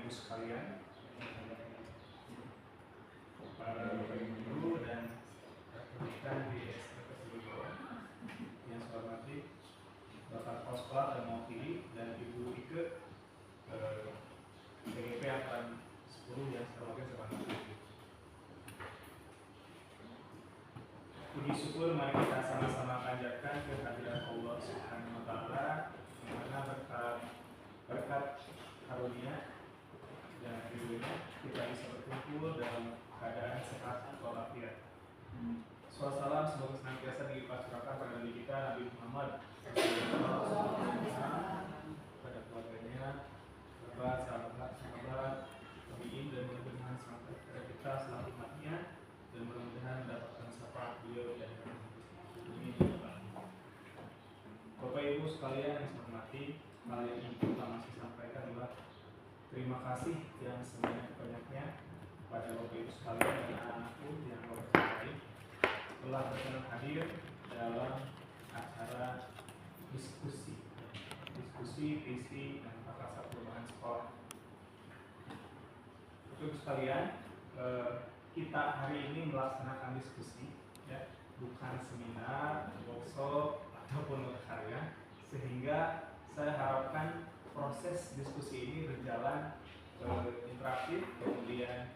Ibu sekalian, para Bapak Ibu guru dan rekan di SPK yang saya hormati Bapak Kospa dan Mawakili dan Ibu Ike PGP angkatan 10 yang saya hormati. Puji syukur mari kita sama-sama panjatkan kehadiran Allah Subhanahu wa taala yang mana berkat karunia dan ridhonya kita bisa berkumpul dalam keadaan sehat walafiat. Salam semoga senantiasa dilimpahkan pada Nabi kita Nabi Muhammad pada keluarganya, kerabat, sahabat, tabi'in dan mudah-mudahan sampai kepada kita selama umatnya dan mudah-mudahan mendapatkan syafaat beliau dan ini. Bapak Ibu sekalian yang saya hormati, hal yang ingin kita masih sampaikan adalah terima kasih yang sebanyak-banyaknya kepada Bapak Ibu sekalian dan anak-anakku yang berbahagia telah berkenan hadir dalam acara diskusi visi dan prakasa perubahan sekolah. Bapak Ibu sekalian, kita hari ini melaksanakan diskusi, ya, bukan seminar, workshop ataupun karya, sehingga saya harapkan proses diskusi ini berjalan interaktif, kemudian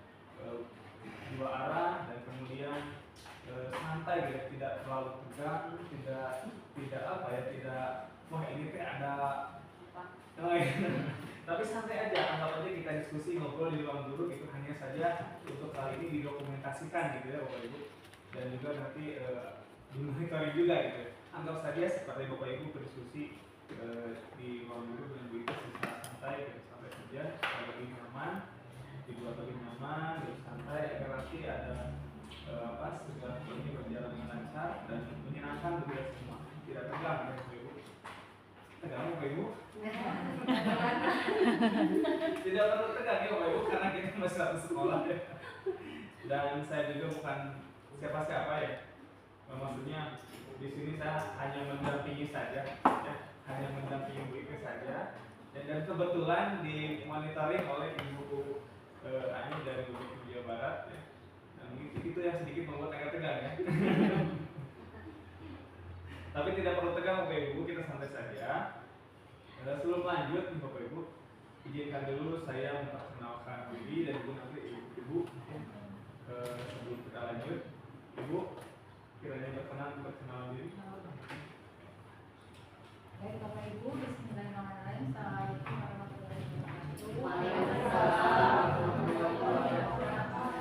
dua arah dan kemudian santai, ya, tidak terlalu tegang, tidak wah ini ada tapi santai aja, anggap aja kita diskusi ngobrol di ruang guru gitu, hanya saja untuk kali ini didokumentasikan gitu ya Bapak Ibu, dan juga nanti dimonitoring juga gitu. Anggap saja seperti Bapak Ibu berdiskusi di ruang guru dengan begitu secara santai, sampai saja lebih nyaman, dibuat lebih nyaman, lebih santai agar nanti ada segala ini berjalan dengan lancar dan menyenangkan bagi kita semua, tidak tegang ya Bapak Ibu. Tegang Bapak Ibu? Tidak perlu tegang ya Bapak Ibu karena kita masih satu sekolah ya. Dan saya juga bukan siapa-siapa ya. Maksudnya di sini saya hanya mendampingi saja, ya, hanya mendampingi Bu Ike saja. Dan kebetulan dimonitoring oleh Ibu Ani dari Gubernur Jawa Barat, ya. Dan itu yang sedikit membuat agak tegang ya. Tapi tidak perlu tegang Bapak Ibu, kita santai saja. Sebelum lanjut nih Bapak Ibu, izinkan dulu saya memperkenalkan diri dan Ibu nanti Ibu. Sebelum kita lanjut, Ibu kiranya berkenan memperkenalkan diri. Baik Bapak Ibu, bismillahirrahmanirrahim. Assalamualaikum warahmatullahi wabarakatuh. Waalaikumsalam. Alhamdulillah Bapak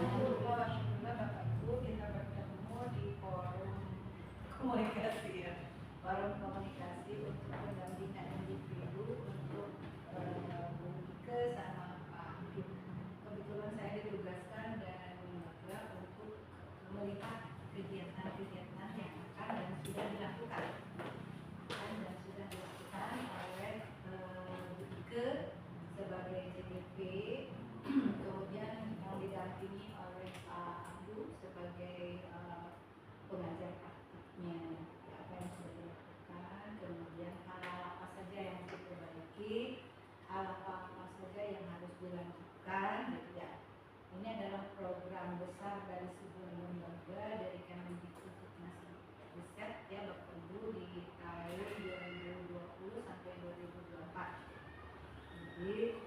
Ibu, kita bertemu di forum komunikasi ya, forum komunikasi untuk pendampingan individu untuk Bu Ike sama Pak Habib. Kebetulan saya ditugaskan dan lembaga untuk melihat kegiatan-kegiatan yang akan dan sudah dilakukan oleh Bu Ike sebagai CDP, kemudian yang didampingi oleh Pak Abdu sebagai pengajar praktiknya, apa yang sudah dilakukan, kemudian hal apa saja yang harus diperbaiki, hal apa saja yang harus dilanjutkan, gitu ya. Ini adalah program besar dari sebuah lembaga dari Kemendikbudristek riset ya Bapak Ibu di tahun 2020 sampai 2024. Jadi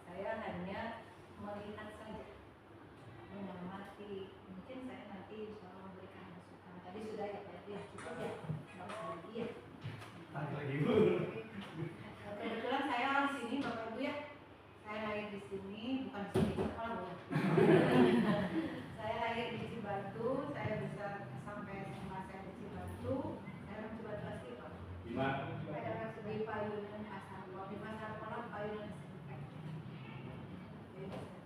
saya hanya melihat saja, mengamati. Mungkin saya nanti bisa memberikan masukan. Tadi sudah ya Pak ya, cukup ya, nggak usah lagi ya. Kebetulan saya orang sini Bapak Ibu ya. Saya lahir di sini, bukan di sini sekolah ya. Saya lahir di Cibatu, saya bisa sampai SMA saya di Cibatu. Saya orang Cibatu asli Pak. Di mana? Di Payunan Asarwa, di Pasar Kolam Payunan SMP.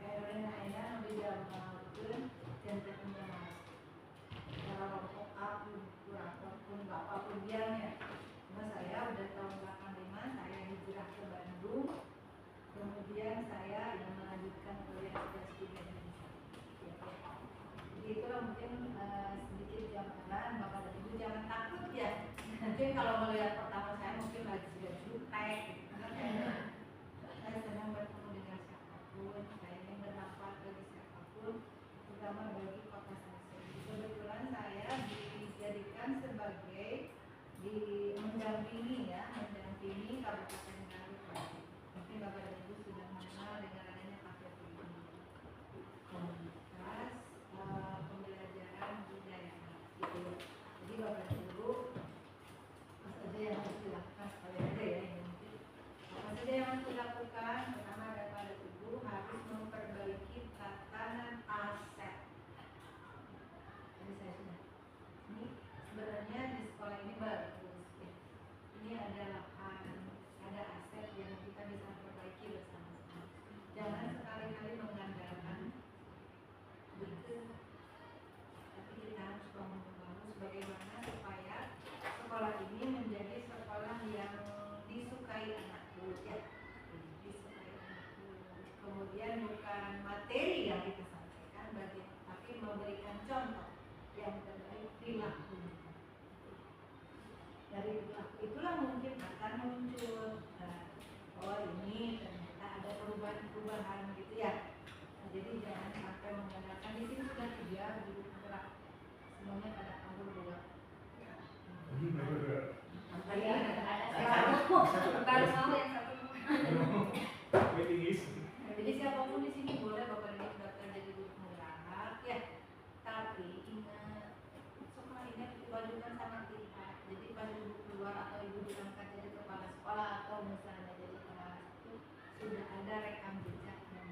Payunan ayah di Jamalkan dan terkenal. Cara rokok apapun apapun biarnya. Cuma saya udah tahun 85 saya hijrah ke Bandung. Kemudian saya yang melanjutkan kuliah S3 di Indonesia. Jadi itulah mungkin sedikit gambaran Bapak dan Ibu, jangan takut ya. Mungkin kalau melihat pertama saya mungkin lagi sudah jutek gitu. Karena saya sedang bertemu dengan siapapun sekolah ini menjadi sekolah yang disukai anakku ya, disukai anakku. Kemudian bukan materi yang kita sampaikan, tapi memberikan contoh yang terbaik perilaku. Dari perilaku itulah mungkin akan muncul oh ini ternyata ada perubahan-perubahan gitu ya. Nah, jadi jangan sampai mengandalkan di sini sudah 3 guru penggerak, semuanya pada kabur juga. Baru mau yang satu. Waiting list. Jadi siapapun di sini boleh Bapak Ibu daftar jadi guru penggerak ya. Tapi ingat, sekolah ini diwajibkan sama kita. Jadi pas ibu keluar atau ibu diangkat jadi kepala sekolah atau misalnya jadi kelas itu sudah ada rekam jejak yang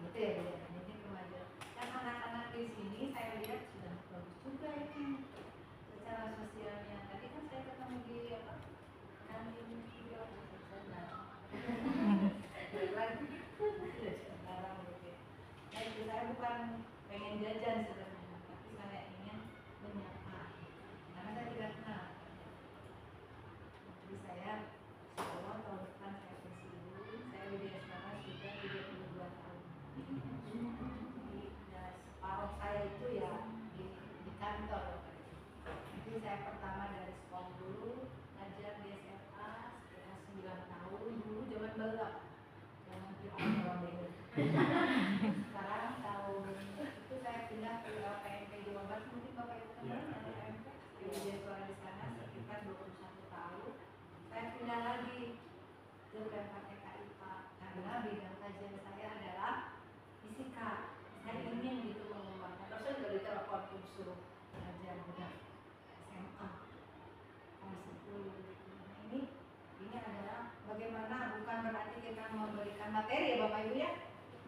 gitu ya Bu. Jadi kemajuan. Dan anak-anak di sini saya lihat sudah bagus juga ini secara sosialnya. Tadi kan saya ketemu di apa? Kantin video saya lagi sekarang gitu. Nah itu saya bukan pengen jajan sebenarnya, tapi saya ingin menyapa karena saya tidak kenal. Jadi saya sekolah tahun depan saya pensiun, saya udah sekarang sudah 32 tahun. Jadi ya, separuh saya itu ya di kantor. Jadi saya pertama dari sekolah dulu, ngajar di SMA sekitar 9 tahun dulu zaman balap. Jangan orang beda. Sekarang tahun itu saya pindah ke PMP Jawa Barat, mungkin Bapak Ibu kenal PMP. Jadi sekolah di sana sekitar 21 tahun. Saya pindah lagi ke PMK IPA karena bidang kajian saya adalah fisika. Saya ingin gitu mengembangkan. Terus saya dari telepon suruh ngajar udah SMA kelas 10. Nah, ini adalah bagaimana, bukan berarti kita memberikan materi ya Bapak Ibu ya,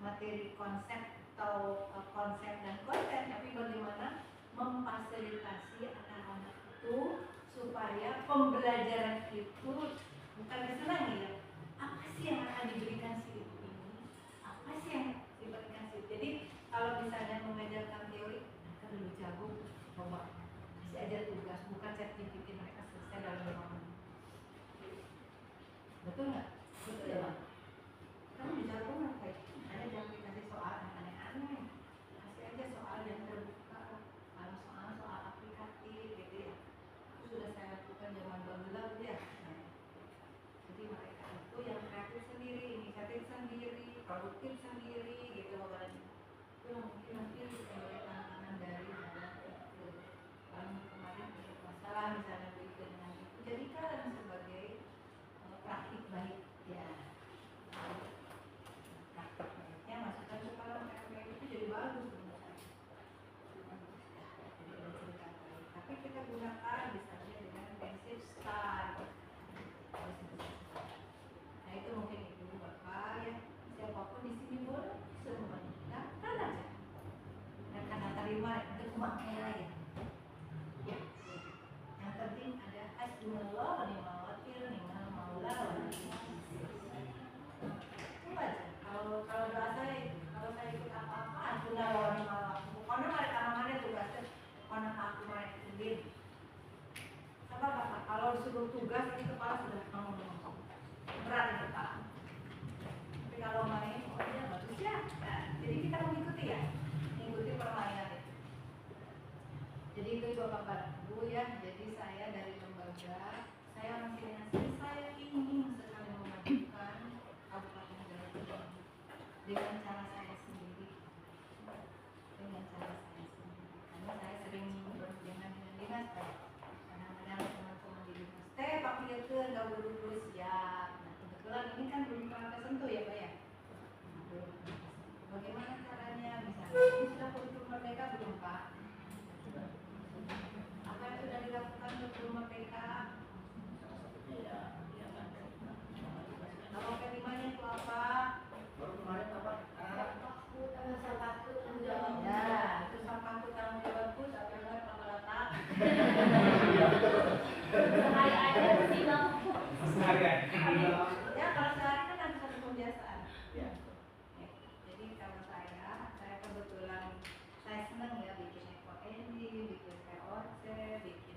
materi konsep atau konsep dan konten, tapi bagaimana memfasilitasi anak-anak itu supaya pembelajaran itu bukan disenangi ya, apa sih yang akan diberikan si ibu ini, apa sih yang diberikan si. Jadi kalau misalnya mengajarkan teori, mereka dulu jago, coba kasih aja tugas, bukan sertifikat mereka selesai dalam 5 menit. Betul nggak? Betul ya Bang? Kamu dijago nggak kayak? Ada jangan dikasih soal yang aneh-aneh, kasih aja soal yang terbuka. Kalau soal aplikatif gitu ya, itu sudah saya lakukan zaman baru ya. Jadi mereka itu yang kreatif sendiri, inisiatif sendiri, produktif sendiri gitu Bapak. Itu mungkin nanti sebagai tantangan dari itu. Kalau kemarin ada masalah misalnya begitu dengan itu, jadikan sebagai praktik baik ya. Praktik baiknya masukkan ke dalam PMP itu jadi bagus menurut saya. Jadi ada cerita baik. Tapi kita gunakan misalnya dengan prinsip STAR. Nah itu mungkin itu Bapak ya. Siapapun di sini boleh semuanya. Daftar aja. Dan karena terima itu memakai lagi. Ya. Yang penting ada hasbunallah wa ni'mal wakil, ni'mal maula wa ni'mal nasir. Itu aja. Kalau doa saya, kalau saya ikut apa-apa, hasbunallah wa ni'mal wakil. Karena mereka mana tugasnya, karena aku mereka sendiri. Coba Bapak, kalau disuruh tugas ini kepala sudah ngomong berat ini kepala. Tapi kalau main, oh iya bagus ya. Nah, jadi kita mengikuti ya, mengikuti permainan itu. Jadi itu Bapak Ibu ya. Jadi saya dari lembaga, saya orang Kriminasi, saya ingin sekali memajukan Kabupaten Garut dengan cara saya sendiri. Dengan cara saya sendiri. Karena saya sering berhubungan dengan dinas, kadang-kadang teman-teman di dinas, Pak Pilke nggak buru-buru siap. Nah kebetulan ini kan belum pernah tersentuh ya Pak ya. Bagaimana caranya? Misalnya ini sudah kurikulum merdeka belum Pak? Apa yang sudah dilakukan untuk merdeka? Kalau kelimanya itu apa? Baru kemarin apa? Ya, itu sampahku tanggung jawabku, tapi enggak sama letak. Seharian. Ya, kalau sehari kan ada satu pembiasaan. Jadi kalau saya kebetulan saya senang ya bikin EkoNG, bikin VOC, bikin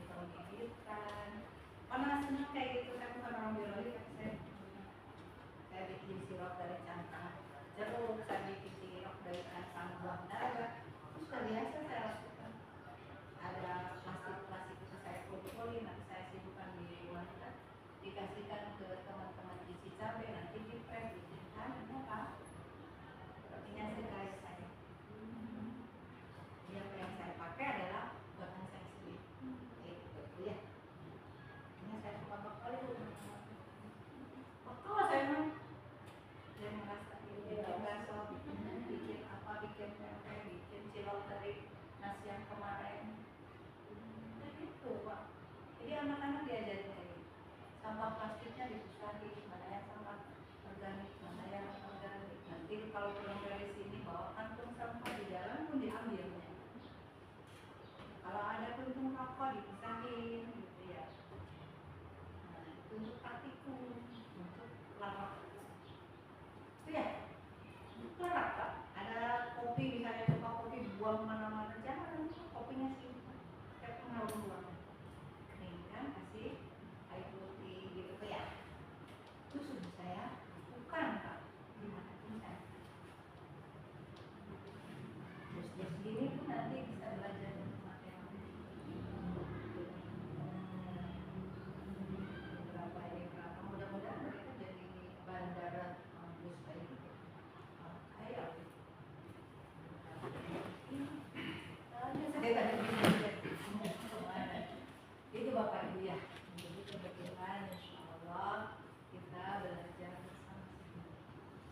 anak-anak diajarin kayak gitu. Sampah plastiknya dipisahin, mana yang sampah organik, mana yang organik. Nanti kalau pulang dari sini bawa kantung sampah, di jalan pun diambilnya. Kalau ada puntung rokok dipisahin gitu ya. Nah, itu untuk partikel, untuk larak. Itu ya, larak Pak. Ada kopi misalnya, suka kopi buang mana-mana, jangan kopinya sih. Kayak pengaruh buang. Keringkan, kasih air putih gitu ya. Itu sudah saya bukan Pak. Gimana pun saya. Terus gini pun nanti bisa belajar matematika. Berapa mudah-mudahan mereka jadi bandara bus kayak gitu. Kayak saya tadi itu Bapak Ibu ya. Jadi kebetulan insya Allah kita belajar bersama-sama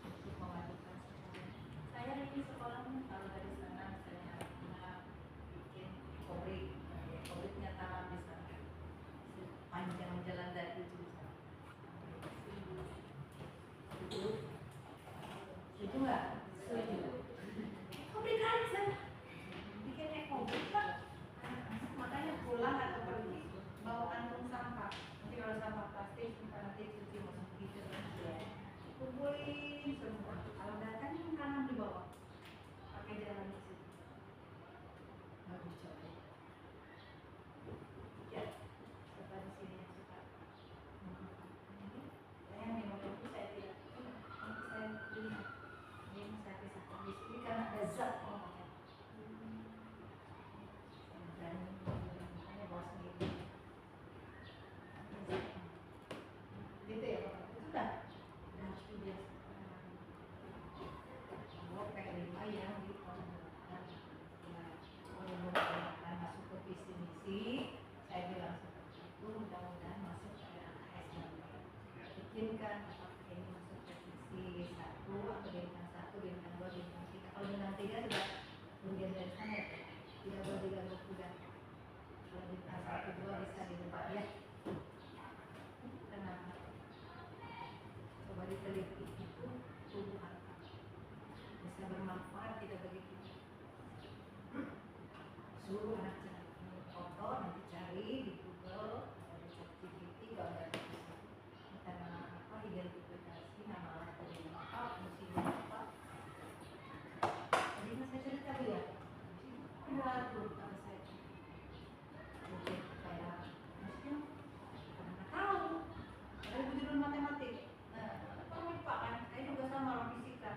untuk memajukan sekolah. Saya ini sekolahnya kalau dari sana misalnya anak bikin kobriknya tanam di sana. Panjang jalan dari itu setuju nggak? Setuju. Kobrik aja, bikin ekobrik Pak. Makanya pulang atau pergi bawa kantung sampah. Nanti kalau sampah plastik nanti cuci masuk gitu ya. Kumpulin semua. Kalau datang tanam di bawah, pakai jalan di situ. Bagus coba. Ya, coba di sini yang suka. Saya minum itu saya tidak. Nanti saya beli. Ini saya pisahkan di sini karena ada zat ngomongnya. Dan makanya bawa sendiri. Gitu ya Bapak. Itu sudah harus dibiasakan. Bawa P5 yang dikontrolkan. Kalau akan masuk ke visi misi, saya bilang seperti itu. Mudah-mudahan masuk ke ASN. Bikinkan apakah ini masuk ke visi 1 atau bintang 1, bintang 2, bintang 3. Kalau bintang 3 sudah kemudian dari sana ya, tidak boleh diganggu juga. Kalau bintang 1, 2 bisa dirubah ya. Kenapa? Coba diteliti itu tubuh apa? Bisa bermanfaat tidak begitu? Suruh anak cari foto, nanti cari di Google, ada ChatGPT, gambar itu. Kita nama apa, identifikasi nama alat dari apa, fungsinya apa. Jadi saya cerita ya, ragu kalau saya mungkin kayak maksudnya karena tahu ada judul matematik. Nah, apa lupa kan? Saya juga sama orang fisika,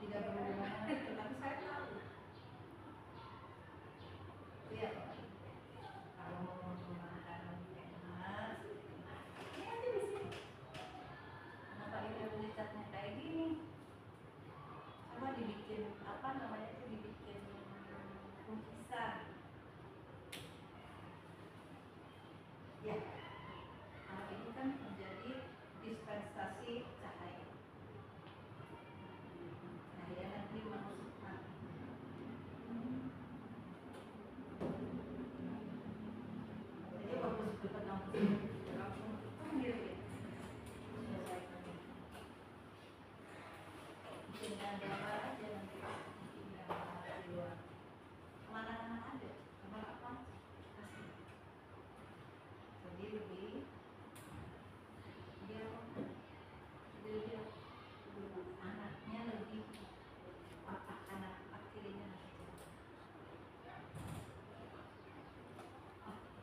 tidak berhubungan dengan itu, tapi saya tahu. Iya, kalau mau menggunakan emas, ini aja di sini. Kenapa ini tulisannya kayak gini? Coba dibikin apa namanya itu, dibikin lukisan. Ya, kalau ini kan menjadi dispensasi cahaya. Cahaya nanti masukkan. Jadi waktu dapat langsung panggil ya. Selesaikan. Bikin gambar aja nanti. Bikin gambar di luar. Kemana-mana ada. Gambar apa? Kasih. Jadi lebih dia anaknya lebih anak akhirnya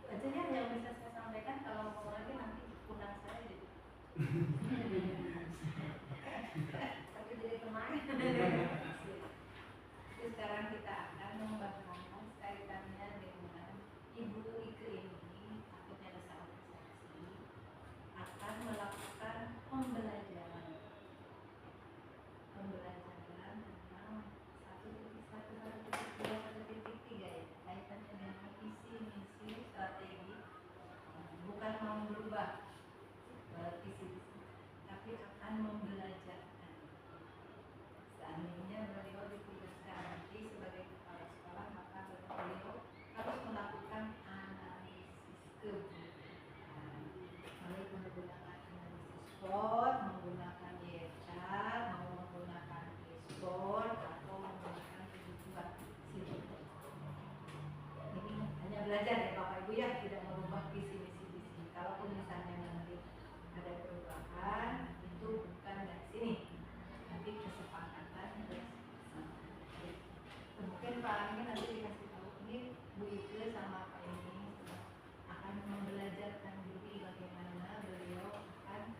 aja ya yang bisa saya sampaikan. Kalau mau lagi nanti undang saya jadi tapi jadi kemarin. Jadi sekarang kita akan membahas kaitannya dengan Ibu Ike ini, takutnya ada salah persepsi, akan melakukan pembelajaran tentang 1.1.2.1.3 ya, kaitannya dengan visi misi strategi. Bukan mau berubah visi misi, tapi akan membelajarkan. Seandainya beliau ditugaskan nanti sebagai kepala sekolah, maka beliau harus melakukan analisis kebutuhan. e-sport, menggunakan YChat, mau menggunakan e-sport atau menggunakan kebutuhan sini. Ini hanya belajar ya Bapak Ibu ya, tidak merubah visi misi di sini. Kalaupun misalnya nanti ada perubahan, itu bukan dari sini, nanti kesepakatan bersama. Mungkin Pak ini nanti dikasih tahu, ini Bu Ike sama Pak ini akan membelajarkan diri bagaimana beliau akan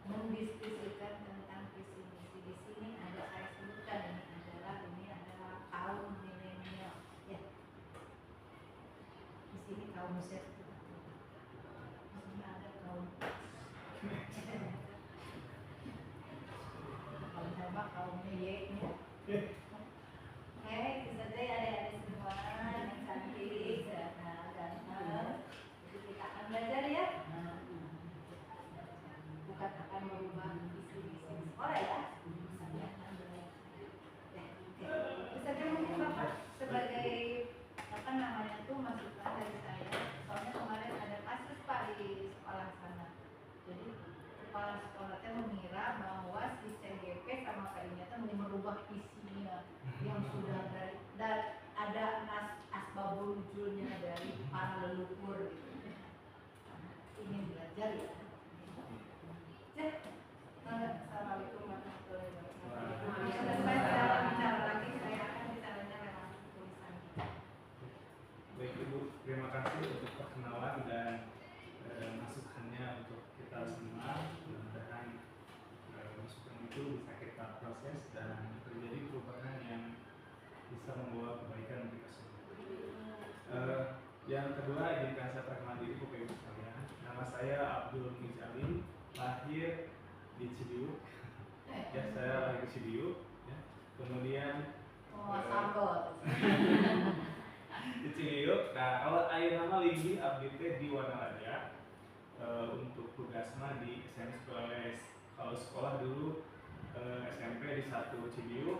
mendiskusikan tentang visi misi. Di sini ada saya sebutkan ini adalah kaum milenial ya. Di sini kaum Z. Di sini ada kaum kalau sama kaumnya Y nya. Oke, itu saja ya adik-adik semua yang cantik, ganteng. Jadi kita akan belajar ya. Bukan akan merubah visi-visi sekolah ya. Misalnya akan belajar. Ya, oke. Itu saja mungkin Bapak sebagai masukan dari saya. Soalnya kemarin ada kasus Pak di sekolah sana. Jadi kepala sekolahnya mengira bahwa si CGP sama Pak ini merubah isinya yang sudah dari ada asbabul nuzulnya dari para leluhur gitu. Ingin belajar ya. Assalamualaikum warahmatullahi wabarakatuh. Selesai saya bicara lagi, saya akan bicaranya lewat tulisan. Baik Ibu, terima kasih untuk perkenalan dan masukannya untuk kita semua. Mudah-mudahan masukan itu bisa kita proses dan terjadi perubahan yang bisa membawa kebaikan untuk kita semua. Yang kedua, izinkan saya perkenalkan diri Bapak Ibu sekalian. Nama saya Abdul Mizalin, lahir di Cibiuk. Ya, saya lahir di Cibiuk. Ya. Kemudian di Cibiuk. Nah, kalau ayah nama Linggi abdi teh di Wanaraja. Untuk tugasnya di SMP Sekolah. Kalau sekolah dulu SMP di 1 Cibiuk,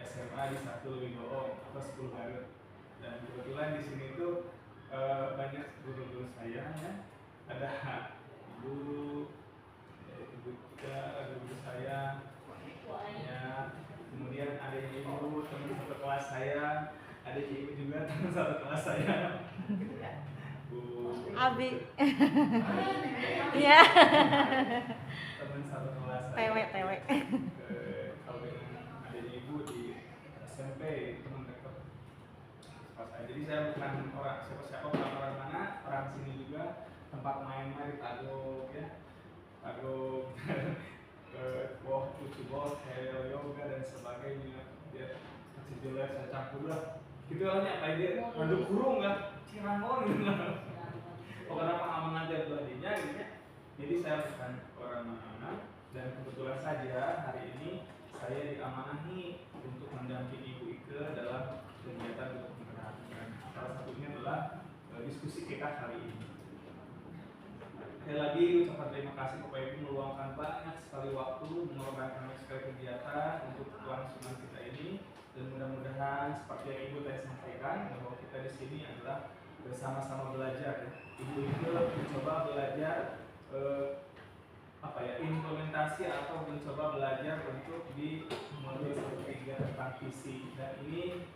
SMA di 1 Lewindoong atau 10 Garut. Dan kebetulan di sini tuh banyak guru-guru saya ya. Ada guru juga, ada guru saya ya. Kemudian ada ibu teman satu kelas saya, ada ibu juga teman satu kelas saya. Bu Abi. Iya. Teman satu kelas saya. TW. Kalau dengan adanya ibu di SMP teman dekat kelas saya. Jadi saya bukan orang siapa-siapa, bukan orang mana, orang sini juga. Tempat main-main di Tagog ya. Tagog boh, futbol, yoga dan sebagainya. Dia masih jelas saya campur lah. Gitu halnya apa dia? Mandu kurung lah, Cirangon gitu lah. Orang amangan dia beladinya gitu ya. Jadi saya bukan orang mana dan kebetulan saja hari ini saya diamanahi untuk mendampingi Ibu Ike dalam kegiatan untuk memperhatikan. Salah satunya adalah diskusi kita hari ini. Sekali lagi ucapan terima kasih Bapak Ibu meluangkan banyak sekali waktu, mengorbankan banyak sekali kegiatan untuk kelangsungan kita ini, dan mudah-mudahan seperti yang Ibu tadi sampaikan bahwa kita di sini adalah bersama-sama belajar. Ibu itu mencoba belajar implementasi atau mencoba belajar untuk di modul 1-3 tentang visi, dan ini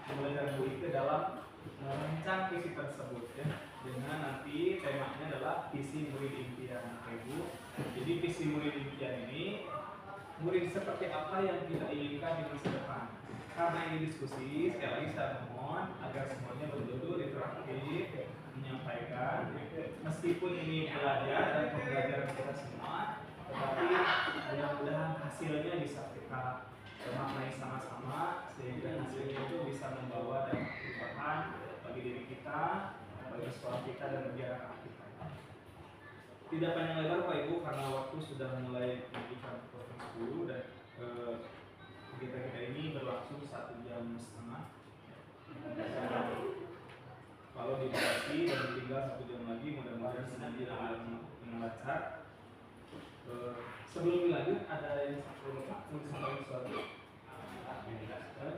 belajar Bu itu dalam merancang visi tersebut ya, dengan nanti temanya adalah visi murid impian Ibu. Jadi visi murid impian ini murid seperti apa yang kita inginkan di masa depan. Karena ini diskusi, sekali lagi saya mohon agar semuanya betul-betul interaktif menyampaikan, meskipun ini belajar dan pembelajaran kita semua, tetapi mudah-mudahan hasilnya bisa kita maknai sama-sama sehingga hasilnya itu bisa membawa dan perubahan bagi diri kita, bagi sekolah kita dan masyarakat kita. Tidak panjang lebar Pak Ibu karena waktu sudah mulai menunjukkan pukul 10 dan kegiatan kita ini berlangsung 1,5 jam. Kalau dibatasi dan tinggal 1 jam lagi, mudah-mudahan semuanya dengan lancar. Sebelum dilanjut ada yang perlu Pak untuk sampaikan sesuatu.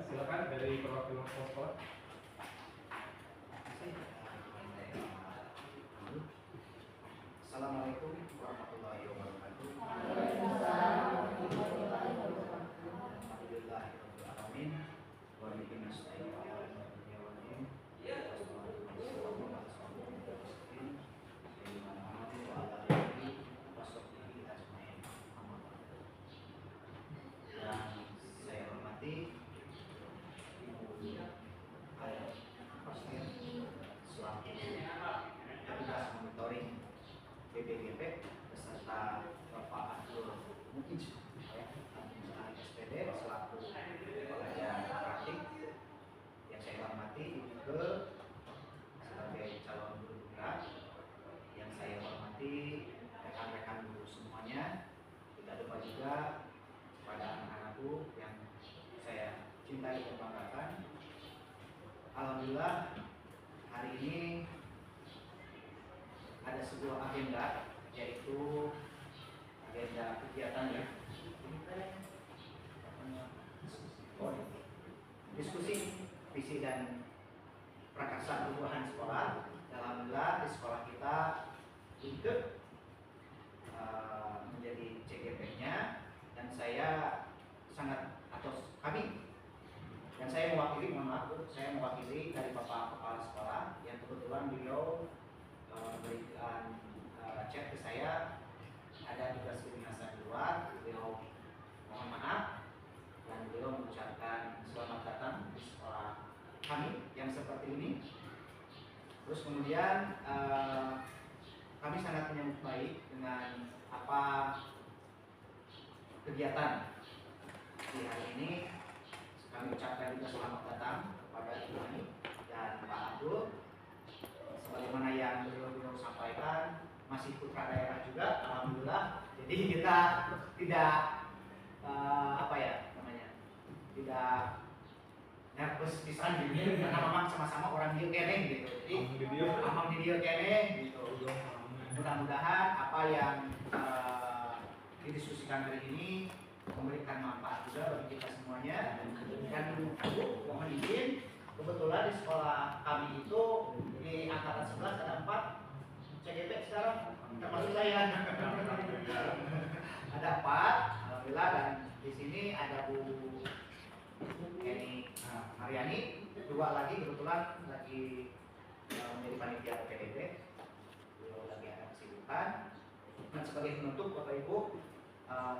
Silakan dari perwakilan sekolah. Assalamualaikum warahmatullahi wabarakatuh. Alhamdulillahirobbilalamin. Walillahi nasta'in wa ala dunya wal din. Yang saya hormati Ibu Ayah Pasir selaku petugas monitoring BPGP beserta Bapak Abdul Mukij SPD selaku pengajar praktik. Yang saya hormati Ibu Ke sebagai calon guru penggerak. Yang saya hormati rekan-rekan guru semuanya. Tidak lupa juga pada anak-anakku yang saya cintai dan banggakan. Alhamdulillah hari ini ada sebuah agenda, yaitu agenda kegiatan ya, diskusi visi dan prakarsa perubahan sekolah. Alhamdulillah di sekolah kita ikut menjadi CGP-nya, dan saya sangat kami dan saya mewakili, mohon maaf, saya mewakili dari Bapak Kepala Sekolah yang kebetulan beliau memberikan chat ke saya ada tugas kedinasan di luar. Beliau mohon maaf dan beliau mengucapkan selamat datang di sekolah kami yang seperti ini. Terus kemudian kami sangat menyambut baik dengan apa kegiatan di hari ini. Kami ucapkan juga selamat datang kepada Ibu Ani dan Pak Abdul. Sebagaimana yang beliau sampaikan, masih putra daerah juga, alhamdulillah. Jadi kita tidak tidak nervous pisan gitu, karena memang sama-sama orang dia kene gitu. Jadi amang di dia kene gitu. Mudah-mudahan apa yang didiskusikan hari ini memberikan manfaat juga bagi kita semuanya. Dan aku mohon izin, kebetulan di sekolah kami itu di angkatan 11 ada 4 CGP sekarang, termasuk saya. Ada 4, alhamdulillah, dan di sini ada Bu Eni Mariani, 2 lagi kebetulan lagi menjadi panitia PDB. Beliau lagi ada kesibukan. Dan sebagai penutup, Bapak Ibu,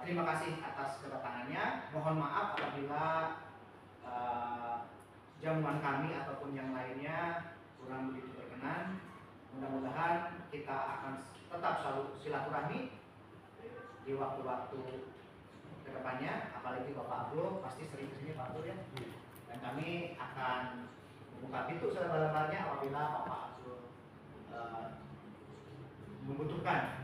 terima kasih atas kedatangannya. Mohon maaf apabila jamuan kami ataupun yang lainnya kurang begitu berkenan. Mudah-mudahan kita akan tetap selalu silaturahmi di waktu-waktu kedepannya. Apalagi Bapak Abdul pasti sering kesini Pak Abdul ya. Dan kami akan membuka pintu selebar-lebarnya apabila Bapak Abdul membutuhkan